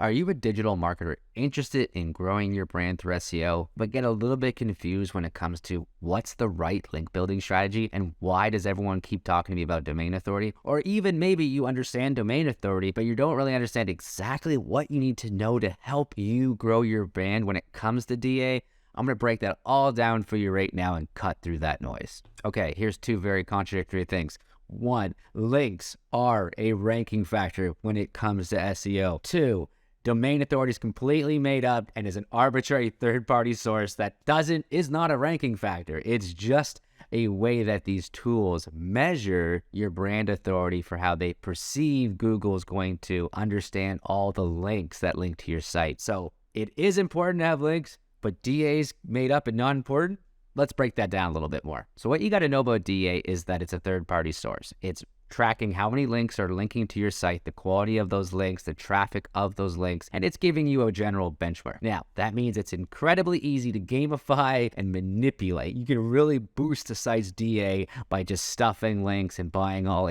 Are you a digital marketer interested in growing your brand through SEO, but get a little bit confused when it comes to what's the right link building strategy and why does everyone keep talking to me about domain authority? Or even maybe you understand domain authority, but you don't really understand exactly what you need to know to help you grow your brand when it comes to DA. I'm going to break that all down for you right now and cut through that noise. Okay, here's two very contradictory things. One, links are a ranking factor when it comes to SEO. Two, domain authority is completely made up and is an arbitrary third-party source that is not a ranking factor. It's just a way that these tools measure your brand authority for how they perceive Google is going to understand all the links that link to your site. So it is important to have links, but DA is made up and not important. Let's break that down a little bit more. So what you got to know about DA is that it's a third-party source. It's tracking how many links are linking to your site, the quality of those links, the traffic of those links, and it's giving you a general benchmark. Now, that means it's incredibly easy to gamify and manipulate. You can really boost a site's DA by just stuffing links and buying all,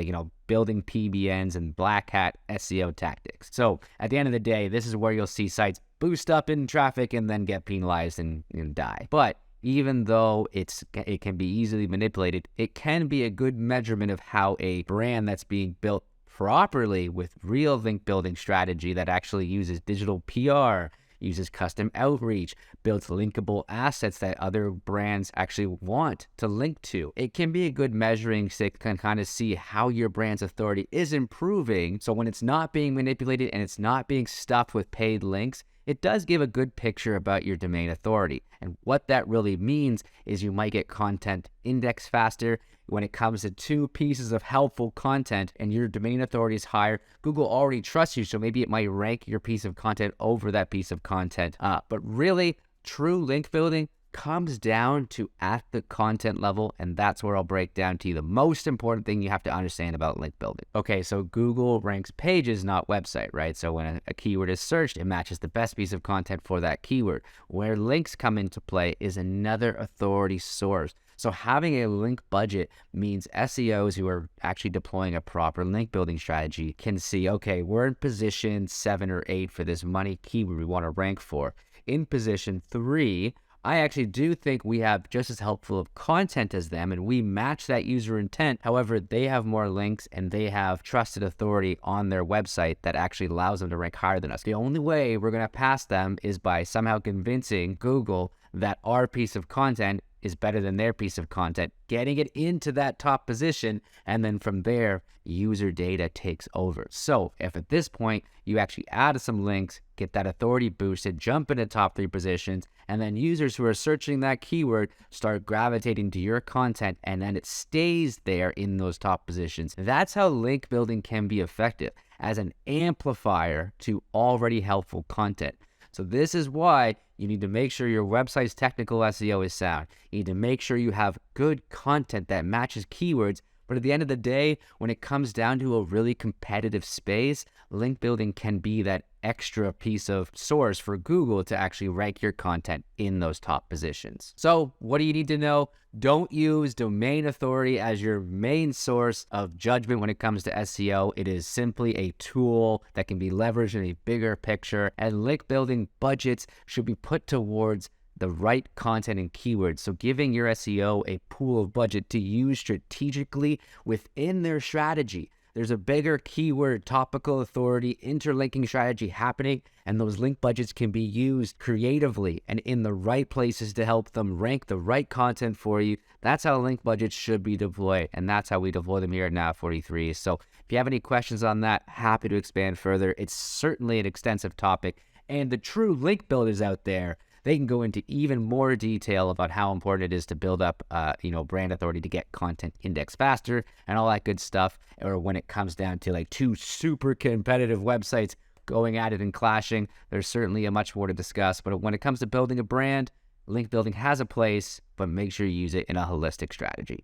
building PBNs and black hat SEO tactics. So at the end of the day, this is where you'll see sites boost up in traffic and then get penalized and die. But even though it can be easily manipulated, it can be a good measurement of how a brand that's being built properly with real link building strategy that actually uses digital PR, uses custom outreach, builds linkable assets that other brands actually want to link to. It can be a good measuring stick, can kind of see how your brand's authority is improving. So when it's not being manipulated and it's not being stuffed with paid links, it does give a good picture about your domain authority. And what that really means is you might get content indexed faster. When it comes to two pieces of helpful content and your domain authority is higher, Google already trusts you, so maybe it might rank your piece of content over that piece of content. But really, true link building comes down to at the content level, and that's where I'll break down to you the most important thing you have to understand about link building. Okay, so Google ranks pages, not website, right? So when a keyword is searched, it matches the best piece of content for that keyword. Where links come into play is another authority source. So having a link budget means SEOs who are actually deploying a proper link building strategy can see, okay, we're in position 7 or 8 for this money keyword we want to rank for. In position 3, I actually do think we have just as helpful of content as them, and we match that user intent. However, they have more links and they have trusted authority on their website that actually allows them to rank higher than us. The only way we're going to pass them is by somehow convincing Google that our piece of content is better than their piece of content, getting it into that top position, and then from there, user data takes over. So if at this point, you actually add some links, get that authority boosted, jump into top 3 positions, and then users who are searching that keyword start gravitating to your content, and then it stays there in those top positions. That's how link building can be effective as an amplifier to already helpful content. So this is why you need to make sure your website's technical SEO is sound. You need to make sure you have good content that matches keywords. But at the end of the day, when it comes down to a really competitive space, link building can be that extra piece of source for Google to actually rank your content in those top positions. So what do you need to know? Don't use domain authority as your main source of judgment when it comes to SEO. It is simply a tool that can be leveraged in a bigger picture, and link building budgets should be put towards the right content and keywords. So giving your SEO a pool of budget to use strategically within their strategy. There's a bigger keyword, topical authority, interlinking strategy happening, and those link budgets can be used creatively and in the right places to help them rank the right content for you. That's how link budgets should be deployed, and that's how we deploy them here at Nav43. So if you have any questions on that, happy to expand further. It's certainly an extensive topic, and the true link builders out there, they can go into even more detail about how important it is to build up, brand authority to get content indexed faster and all that good stuff. Or when it comes down to like 2 super competitive websites going at it and clashing, there's certainly a much more to discuss. But when it comes to building a brand, link building has a place, but make sure you use it in a holistic strategy.